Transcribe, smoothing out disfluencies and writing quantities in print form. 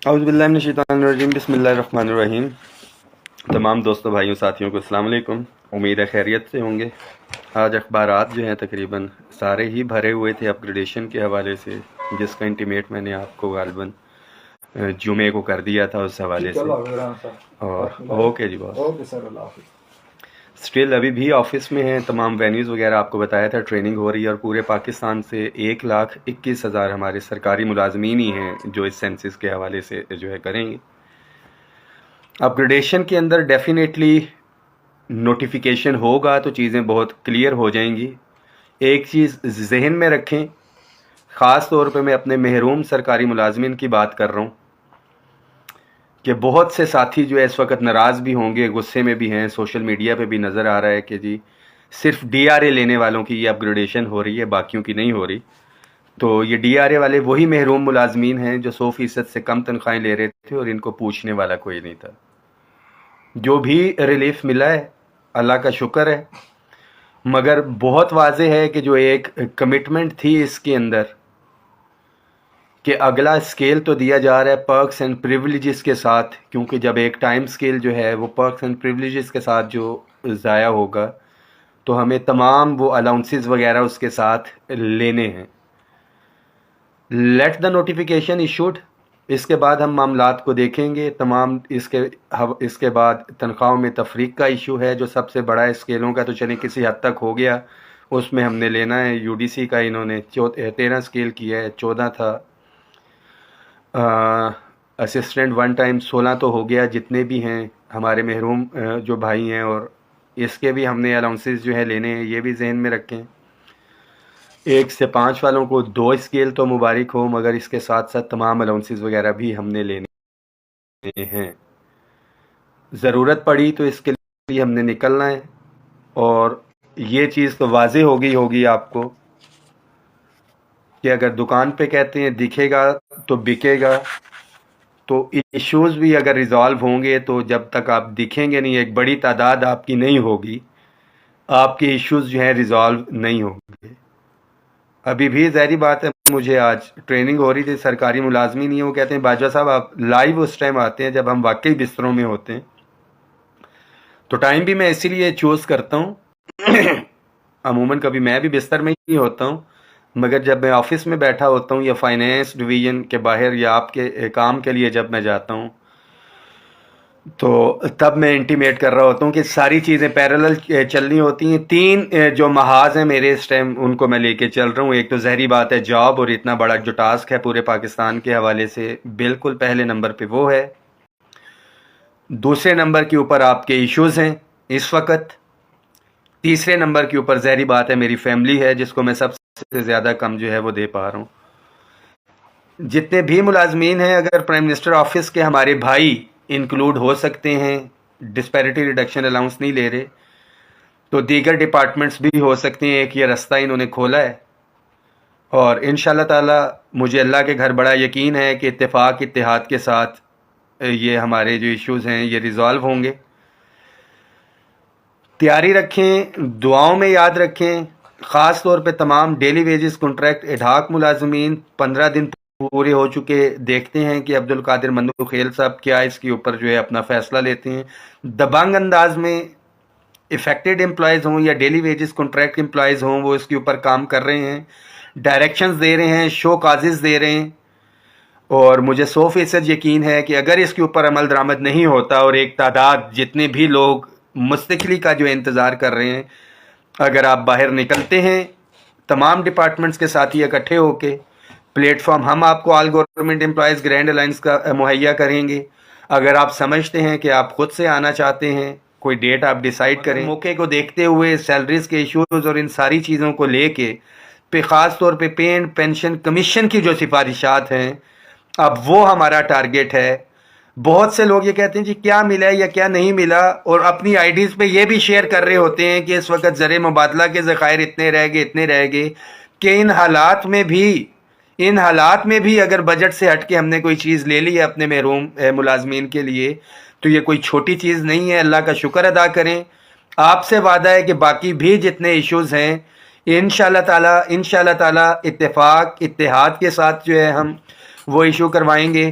اعوذ باللہ من الشیطان الرجیم بسم اللہ الرحمن الرحیم۔ تمام دوستوں بھائیوں ساتھیوں کو السلام علیکم، امید ہے خیریت سے ہوں گے۔ آج اخبارات جو ہیں تقریباً سارے ہی بھرے ہوئے تھے اپ گریڈیشن کے حوالے سے، جس کا انٹیمیٹ میں نے آپ کو غالباً جمعے کو کر دیا تھا اس حوالے سے۔ اور اوکے جی بہت اسٹل ابھی بھی آفس میں ہیں، تمام وینیوز وغیرہ آپ کو بتایا تھا ٹریننگ ہو رہی ہے، اور پورے پاکستان سے 1,21,000 ہمارے سرکاری ملازمین ہی ہیں جو اس سینسس کے حوالے سے جو ہے کریں گے۔ اپ گریڈیشن کے اندر ڈیفینیٹلی نوٹیفیکیشن ہوگا تو چیزیں بہت کلیئر ہو جائیں گی۔ ایک چیز ذہن میں رکھیں، خاص طور پہ میں اپنے محروم سرکاری ملازمین کی بات کر رہا ہوں کہ بہت سے ساتھی جو ہے اس وقت ناراض بھی ہوں گے، غصے میں بھی ہیں، سوشل میڈیا پہ بھی نظر آ رہا ہے کہ جی صرف ڈی آر اے لینے والوں کی یہ اپ گریڈیشن ہو رہی ہے، باقیوں کی نہیں ہو رہی۔ تو یہ ڈی آر اے والے وہی محروم ملازمین ہیں جو 100% سے کم تنخواہیں لے رہے تھے اور ان کو پوچھنے والا کوئی نہیں تھا۔ جو بھی ریلیف ملا ہے اللہ کا شکر ہے، مگر بہت واضح ہے کہ جو ایک کمٹمنٹ تھی اس کے اندر کہ اگلا اسکیل تو دیا جا رہا ہے پرکس اینڈ پریولیجز کے ساتھ، کیونکہ جب ایک ٹائم اسکیل جو ہے وہ پرکس اینڈ پریولیجز کے ساتھ جو ضائع ہوگا تو ہمیں تمام وہ الاؤنسز وغیرہ اس کے ساتھ لینے ہیں۔ لیٹ دا نوٹیفیکیشن ایشوڈ، اس کے بعد ہم معاملات کو دیکھیں گے۔ تمام اس کے بعد تنخواہوں میں تفریق کا ایشو ہے جو سب سے بڑا ہے، اسکیلوں کا تو چلیں کسی حد تک ہو گیا، اس میں ہم نے لینا ہے۔ یو ڈی سی کا انہوں نے 13 اسکیل کیا ہے، 14 تھا، اسسٹنٹ ون ٹائم 16 تو ہو گیا، جتنے بھی ہیں ہمارے محروم جو بھائی ہیں، اور اس کے بھی ہم نے الاؤنسز جو ہے لینے ہیں، یہ بھی ذہن میں رکھیں۔ 1 سے 5 والوں کو 2 اسکیل تو مبارک ہو، مگر اس کے ساتھ ساتھ تمام الاؤنسز وغیرہ بھی ہم نے لینے ہیں۔ ضرورت پڑی تو اس کے لیے ہم نے نکلنا ہے، اور یہ چیز تو واضح ہوگی آپ کو کہ اگر دکان پہ کہتے ہیں دکھے گا تو بکے گا، تو ایشوز بھی اگر ریزالو ہوں گے تو جب تک آپ دکھیں گے نہیں، ایک بڑی تعداد آپ کی نہیں ہوگی، آپ کے ایشوز جو ہیں ریزالو نہیں ہوں گے۔ ابھی بھی ظاہری بات ہے، مجھے آج ٹریننگ ہو رہی تھی، سرکاری ملازمین نہیں ہیں، وہ کہتے ہیں باجوہ صاحب آپ لائیو اس ٹائم آتے ہیں جب ہم واقعی بستروں میں ہوتے ہیں، تو ٹائم بھی میں اسی لیے چوز کرتا ہوں۔ عموماً کبھی میں بھی بستر میں ہی ہوتا ہوں، مگر جب میں آفس میں بیٹھا ہوتا ہوں یا فائنینس ڈویژن کے باہر یا آپ کے کام کے لیے جب میں جاتا ہوں، تو تب میں انٹیمیٹ کر رہا ہوتا ہوں کہ ساری چیزیں پیرالل چلنی ہوتی ہیں۔ 3 جو محاذ ہیں میرے اس ٹائم، ان کو میں لے کے چل رہا ہوں۔ ایک تو ظاہری بات ہے جاب، اور اتنا بڑا جو ٹاسک ہے پورے پاکستان کے حوالے سے، بالکل پہلے نمبر پہ وہ ہے۔ دوسرے نمبر کے اوپر آپ کے ایشوز ہیں اس وقت۔ تیسرے نمبر کے اوپر ظاہری بات ہے میری فیملی ہے، جس کو میں سب سے زیادہ کم جو ہے وہ دے پا رہا ہوں۔ جتنے بھی ملازمین ہیں، اگر پرائم منسٹر آفس کے ہمارے بھائی انکلوڈ ہو سکتے ہیں، ڈسپیرٹی ریڈکشن الاؤنس نہیں لے رہے، تو دیگر ڈپارٹمنٹس بھی ہو سکتے ہیں۔ ایک یہ رستہ انہوں نے کھولا ہے، اور انشاءاللہ تعالی مجھے اللہ کے گھر بڑا یقین ہے کہ اتفاق اتحاد کے ساتھ یہ ہمارے جو ایشوز ہیں یہ ریزالو ہوں گے۔ تیاری رکھیں، دعاؤں میں یاد رکھیں، خاص طور پہ تمام ڈیلی ویجز کنٹریکٹ ایڈھاک ملازمین 15 دن پورے ہو چکے، دیکھتے ہیں کہ عبدالقادر مندوخیل صاحب کیا اس کے اوپر جو ہے اپنا فیصلہ لیتے ہیں۔ دبنگ انداز میں افیکٹڈ امپلائیز ہوں یا ڈیلی ویجز کنٹریکٹ امپلائیز ہوں، وہ اس کے اوپر کام کر رہے ہیں، ڈائریکشنز دے رہے ہیں، شو کازز دے رہے ہیں، اور مجھے 100% یقین ہے کہ اگر اس کے اوپر عمل درآمد نہیں ہوتا، اور ایک تعداد جتنے بھی لوگ مستقلی کا جو انتظار کر رہے ہیں، اگر آپ باہر نکلتے ہیں تمام ڈپارٹمنٹس کے ساتھی اکٹھے ہو کے، پلیٹ فارم ہم آپ کو آل گورنمنٹ امپلائیز گرینڈ الائنس کا مہیا کریں گے۔ اگر آپ سمجھتے ہیں کہ آپ خود سے آنا چاہتے ہیں، کوئی ڈیٹ آپ ڈیسائیڈ کریں، موقع کو دیکھتے ہوئے سیلریز کے ایشوز اور ان ساری چیزوں کو لے کے پہ خاص طور پہ پے اینڈ پینشن کمیشن کی جو سفارشات ہیں، اب وہ ہمارا ٹارگیٹ ہے۔ بہت سے لوگ یہ کہتے ہیں جی کیا ملا یا کیا نہیں ملا، اور اپنی آئی ڈیز پہ یہ بھی شیئر کر رہے ہوتے ہیں کہ اس وقت زر مبادلہ کے ذخائر اتنے رہ گئے کہ ان حالات میں بھی اگر بجٹ سے ہٹ کے ہم نے کوئی چیز لے لی ہے اپنے محروم ملازمین کے لیے، تو یہ کوئی چھوٹی چیز نہیں ہے۔ اللہ کا شکر ادا کریں۔ آپ سے وعدہ ہے کہ باقی بھی جتنے ایشوز ہیں انشاءاللہ تعالی اتفاق اتحاد کے ساتھ جو ہے ہم وہ ایشو کروائیں گے۔